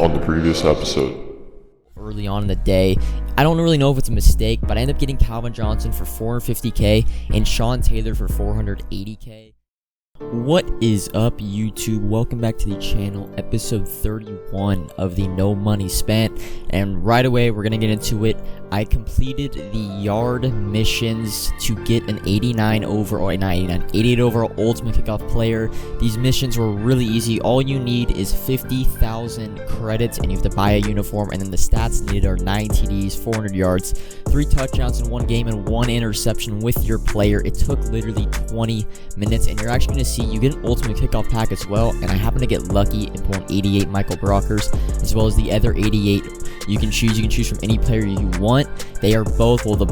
on the previous episode. Early on in the day, I don't really know if it's a mistake, but I ended up getting Calvin Johnson for $450K and Sean Taylor for $480K. What is up, YouTube? Welcome back to the channel, episode 31 of the No Money Spent, and right away we're gonna get into it. I completed the yard missions to get an 88 overall ultimate kickoff player. These missions were really easy. All you need is 50,000 credits and you have to buy a uniform, and then the stats needed are 9 TDs, 400 yards, 3 touchdowns in one game, and 1 interception with your player. It took literally 20 minutes, and you're actually going to see you get an ultimate kickoff pack as well, and I happen to get lucky in pulling 88 Michael Brockers as well as the other 88. You can choose from any player you want. They are both, the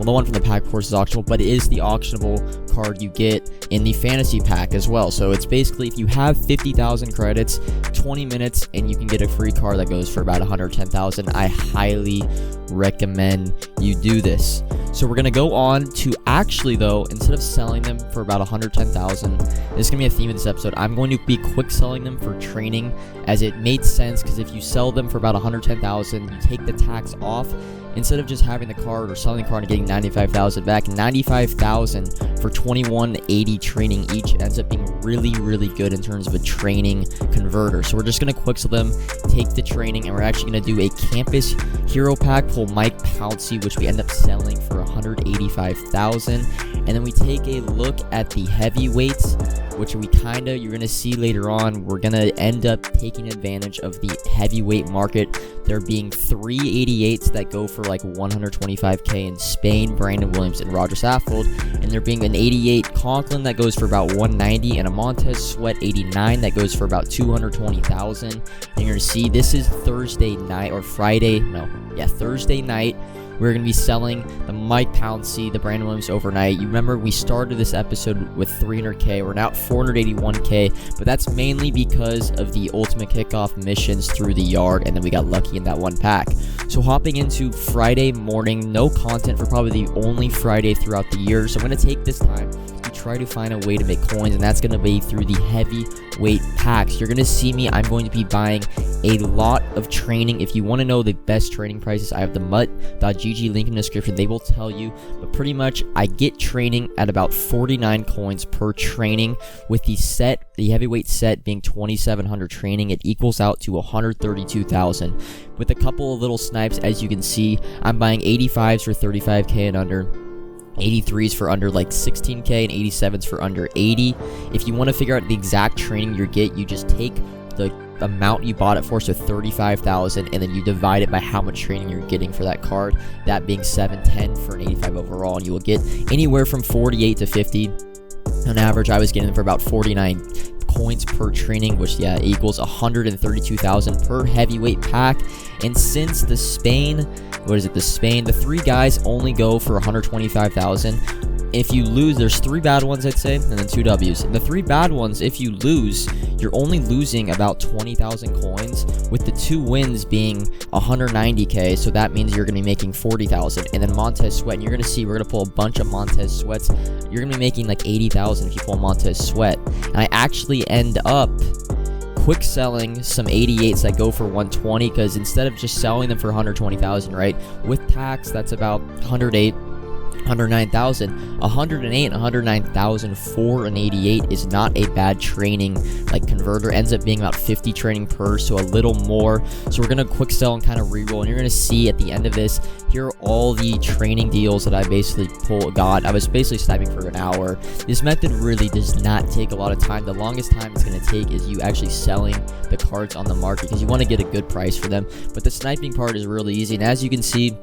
one from the pack, of course, is auctionable, but it is the auctionable card you get in the fantasy pack as well. So it's basically, if you have 50,000 credits, 20 minutes, and you can get a free card that goes for about 110,000. I highly recommend you do this. So we're going to go on to, actually though, instead of selling them for about 110,000, this is going to be a theme of this episode, I'm going to be quick selling them for training, as it made sense, because if you sell them for about 110,000, you take the tax off, instead of just having the card or selling the card and getting 95,000 back. 95,000 for 2180 training each ends up being really good in terms of a training converter. So we're just going to quick sell them, take the training, and we're actually going to do a campus hero pack, pull Mike Pouncey, which we end up selling for 185,000. And then we take a look at the heavyweights, which you're going to see later on. We're going to end up taking advantage of the heavyweight market. There being 3 88s that go for like 125K in Spain, Brandon Williams and Roger Saffold, and there being an 88 Conklin that goes for about 190, and a Montez Sweat 89 that goes for about 220,000. And you're going to see this is Thursday night, or Thursday night. We're going to be selling the Mike Pouncey, the Brandon Williams overnight. You remember we started this episode with 300K. We're now at 481K, but that's mainly because of the ultimate kickoff missions through the yard, and then we got lucky in that one pack. So hopping into Friday morning, no content for probably the only Friday throughout the year. So I'm going to take this time to try to find a way to make coins, and that's going to be through the heavyweight packs. You're going to see me, I'm going to be buying a lot of training. If you want to know the best training prices, I have the mutt.gg link in the description. They will tell you, but pretty much I get training at about 49 coins per training. With the heavyweight set being 2,700 training, it equals out to 132,000. With a couple of little snipes, as you can see, I'm buying 85s for 35K and under, 83s for under like 16K, and 87s for under 80. If you want to figure out the exact training you get, you just take the amount you bought it for, so 35,000, and then you divide it by how much training you're getting for that card, that being 710 for an 85 overall, and you will get anywhere from 48 to 50. On average, I was getting for about 49 coins per training, which equals 132,000 per heavyweight pack. And since the the 3 guys only go for 125,000. If you lose, there's 3 bad ones, I'd say, and then 2 W's. And the 3 bad ones, if you lose, you're only losing about 20,000 coins, with the 2 wins being 190K, so that means you're going to be making 40,000. And then Montez Sweat, and you're going to see, we're going to pull a bunch of Montez Sweats. You're going to be making like 80,000 if you pull Montez Sweat. And I actually end up quick selling some 88s that go for 120, because instead of just selling them for 120,000, right, with tax, that's about 109,000. 108 and 109,000 for an 88 is not a bad training converter. Ends up being about 50 training per, so a little more. So we're gonna quick sell and kind of reroll, and you're gonna see at the end of this, here are all the training deals that I basically got. I was basically sniping for an hour. This method really does not take a lot of time. The longest time it's gonna take is you actually selling the cards on the market, because you want to get a good price for them. But the sniping part is really easy, and as you can see,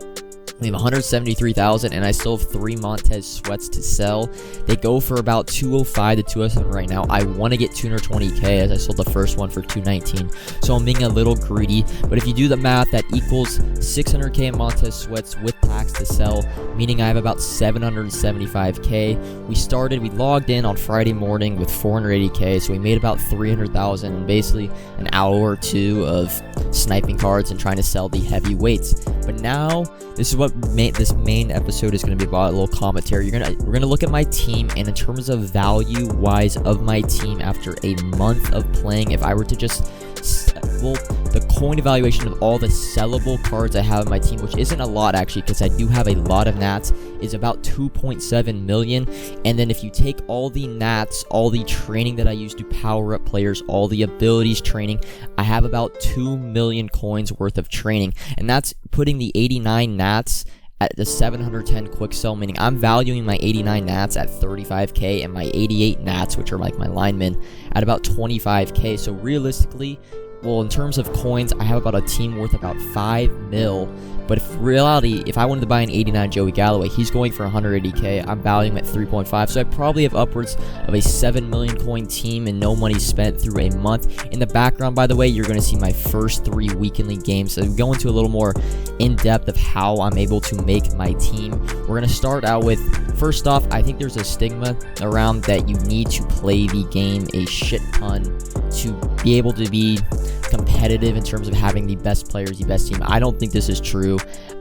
we have 173,000, and I still have 3 Montez Sweats to sell. They go for about 205 to 207 right now. I want to get 220K, as I sold the first one for 219, so I'm being a little greedy. But if you do the math, that equals 600K in Montez Sweats with tax to sell, meaning I have about 775K. We logged in on Friday morning with 480K, so we made about 300,000 in basically an hour or 2 of sniping cards and trying to sell the heavyweights. But now, this is what this main episode is going to be about, a little commentary. We're gonna look at my team, and in terms of value wise of my team after a month of playing, if I were to just the coin evaluation of all the sellable cards I have in my team, which isn't a lot actually, because I do have a lot of nats, is about 2.7 million. And then if you take all the nats, all the training that I use to power up players, all the abilities training, I have about 2 million coins worth of training. And that's putting the 89 nats at the 710 quick sell, meaning I'm valuing my 89 nats at 35k and my 88 nats, which are like my linemen, at about 25k. So realistically, well, in terms of coins, I have about a team worth about 5 mil. But if reality, if I wanted to buy an 89 Joey Galloway, he's going for 180k. I'm valuing him at 3.5. So I probably have upwards of a 7 million coin team and no money spent through a month. In the background, by the way, you're going to see my first 3 weekend league games. So we go into a little more in depth of how I'm able to make my team. We're going to start out with, first off, I think there's a stigma around that you need to play the game a shit ton to be able to be competitive in terms of having the best players, the best team. I don't think this is true.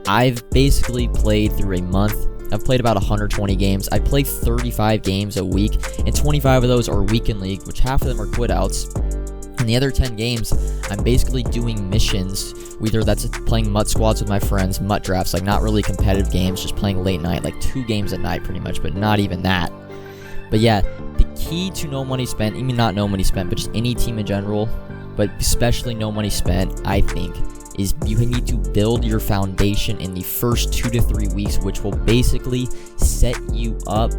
I've basically played through a month. I've played about 120 games. I play 35 games a week, and 25 of those are weekend league, which half of them are quit outs. And the other 10 games, I'm basically doing missions. Either that's playing MUT squads with my friends, MUT drafts, like not really competitive games, just playing late night, like 2 games at night pretty much, but not even that. But yeah, the key to no money spent, I mean not no money spent, but just any team in general, but especially no money spent, I think, is you need to build your foundation in the first 2 to 3 weeks, which will basically set you up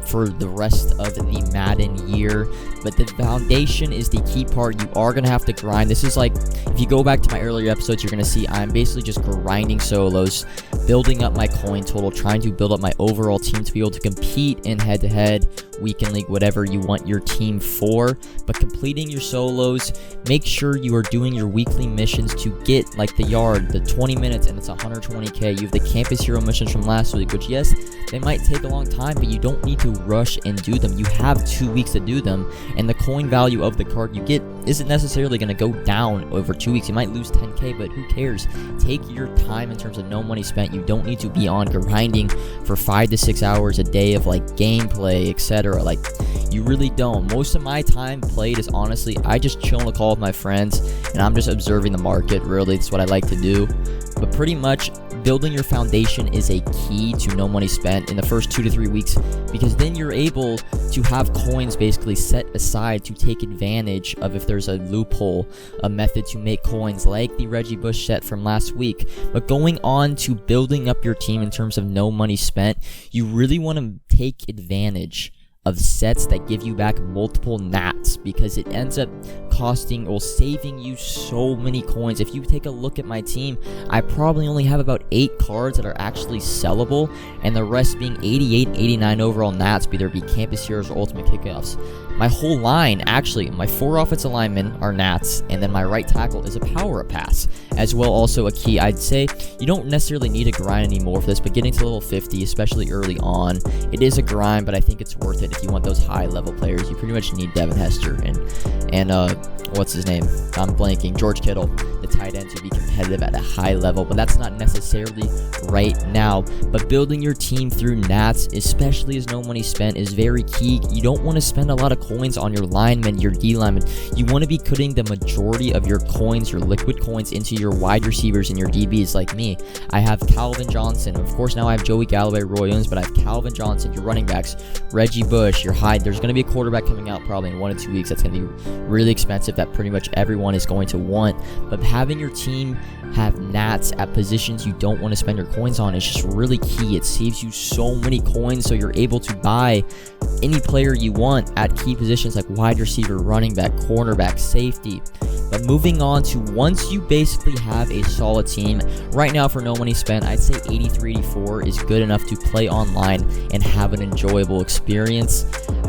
for the rest of the Madden year. But the foundation is the key part. You are going to have to grind. This is like, if you go back to my earlier episodes, you're going to see I'm basically just grinding solos, building up my coin total, trying to build up my overall team to be able to compete in head-to-head, weekend league, whatever you want your team for. But completing your solos, make sure you are doing your weekly missions to get like the yard, the 20 minutes, and it's 120k. You have the campus hero missions from last week, which yes, they might take a long time, but you don't need to rush and do them. You have 2 weeks to do them, and the coin value of the card you get isn't necessarily going to go down over 2 weeks. You might lose 10k, but who cares? Take your time in terms of no money spent. You don't need to be on grinding for 5 to 6 hours a day of like gameplay, etc. Like, you really don't. Most of my time played is honestly, I just chill on the call with my friends, and I'm just observing the market. Really, that's what I like to do. But pretty much, building your foundation is a key to no money spent in the first 2 to 3 weeks, because then you're able to have coins basically set aside to take advantage of if there's a loophole, a method to make coins like the Reggie Bush set from last week. But going on to building up your team in terms of no money spent, you really want to take advantage of sets that give you back multiple nats, because it ends up costing or saving you so many coins. If you take a look at my team, I probably only have about 8 cards that are actually sellable, and the rest being 88 and 89 overall nats, be there be campus heroes or ultimate kickoffs. My whole line, actually, my 4 offensive linemen are nats, and then my right tackle is a power-up pass, as well also a key. I'd say you don't necessarily need to grind anymore for this, but getting to level 50, especially early on, it is a grind, but I think it's worth it if you want those high-level players. You pretty much need Devin Hester and what's his name? I'm blanking. George Kittle, the tight end, to be competitive at a high level, but that's not necessarily right now. But building your team through nats, especially as no money spent, is very key. You don't want to spend a lot of coins on your linemen, your D linemen. You want to be putting the majority of your coins, your liquid coins, into your wide receivers and your DBs. Like me, I have Calvin Johnson. Of course, now I have Joey Galloway, Roy Williams, but I have Calvin Johnson, your running backs, Reggie Bush, your high. There's going to be a quarterback coming out probably in 1 to 2 weeks that's going to be really expensive, that pretty much everyone is going to want. But having your team have nats at positions you don't want to spend your coins on is just really key. It saves you so many coins, so you're able to buy any player you want at key positions like wide receiver, running back, cornerback, safety. But moving on to, once you basically have a solid team, right now for no money spent, I'd say 83-84 is good enough to play online and have an enjoyable experience.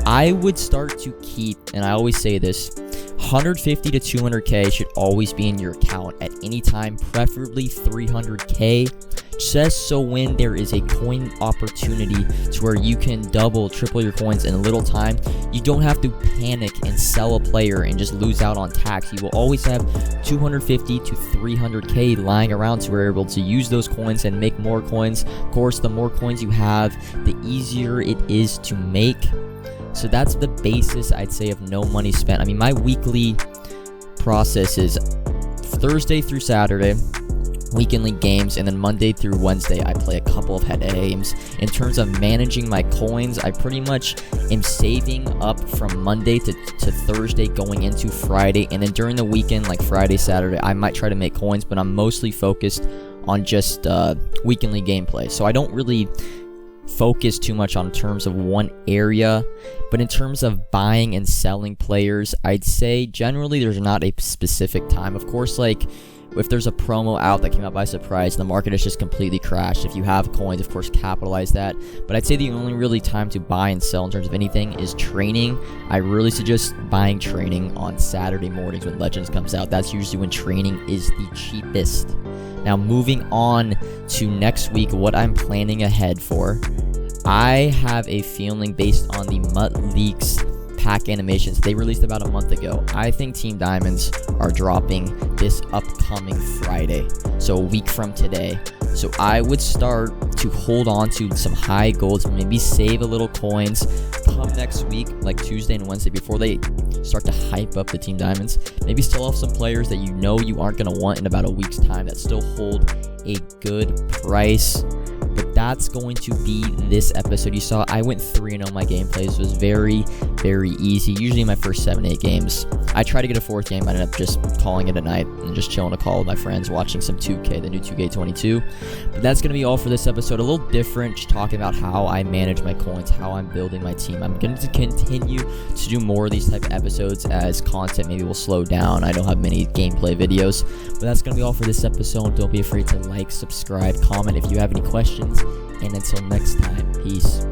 I would start to keep, and I always say this, 150 to 200k should always be in your account at any time, preferably 300k, just so when there is a coin opportunity to where you can double, triple your coins in a little time, you don't have to panic and sell a player and just lose out on tax. You will always have 250 to 300k lying around, so we're able to use those coins and make more coins. Of course, the more coins you have, the easier it is to make. So that's the basis, I'd say, of no money spent. I mean, my weekly process is Thursday through Saturday, weekend league games, and then Monday through Wednesday I play a couple of head-to-head games. In terms of managing my coins, I pretty much am saving up from Monday to Thursday going into Friday, and then during the weekend, like Friday, Saturday, I might try to make coins, but I'm mostly focused on just weekend league gameplay. So I don't really focus too much on terms of one area, but in terms of buying and selling players, I'd say generally there's not a specific time. Of course, like if there's a promo out that came out by surprise, the market has just completely crashed. If you have coins, of course, capitalize that. But I'd say the only really time to buy and sell in terms of anything is training. I really suggest buying training on Saturday mornings when Legends comes out. That's usually when training is the cheapest. Now, moving on to next week, what I'm planning ahead for. I have a feeling based on the Mutt Leaks pack animations they released about a month ago. I think Team Diamonds are dropping this upcoming Friday, so a week from today. So I would start to hold on to some high golds, maybe save a little coins. Come next week, like Tuesday and Wednesday, before they start to hype up the Team Diamonds, maybe still have some players that you know you aren't going to want in about a week's time that still hold a good price. But that's going to be this episode. You saw I went 3-0 my gameplays. It was very, very easy. Usually in my first 7-8 games. I tried to get a 4th game. I ended up just calling it a night and just chilling a call with my friends, watching some 2K, the new 2K22. But that's going to be all for this episode. A little different, just talking about how I manage my coins, how I'm building my team. I'm going to continue to do more of these type of episodes as content maybe will slow down. I don't have many gameplay videos. But that's going to be all for this episode. Don't be afraid to like, subscribe, comment if you have any questions. And until next time, peace.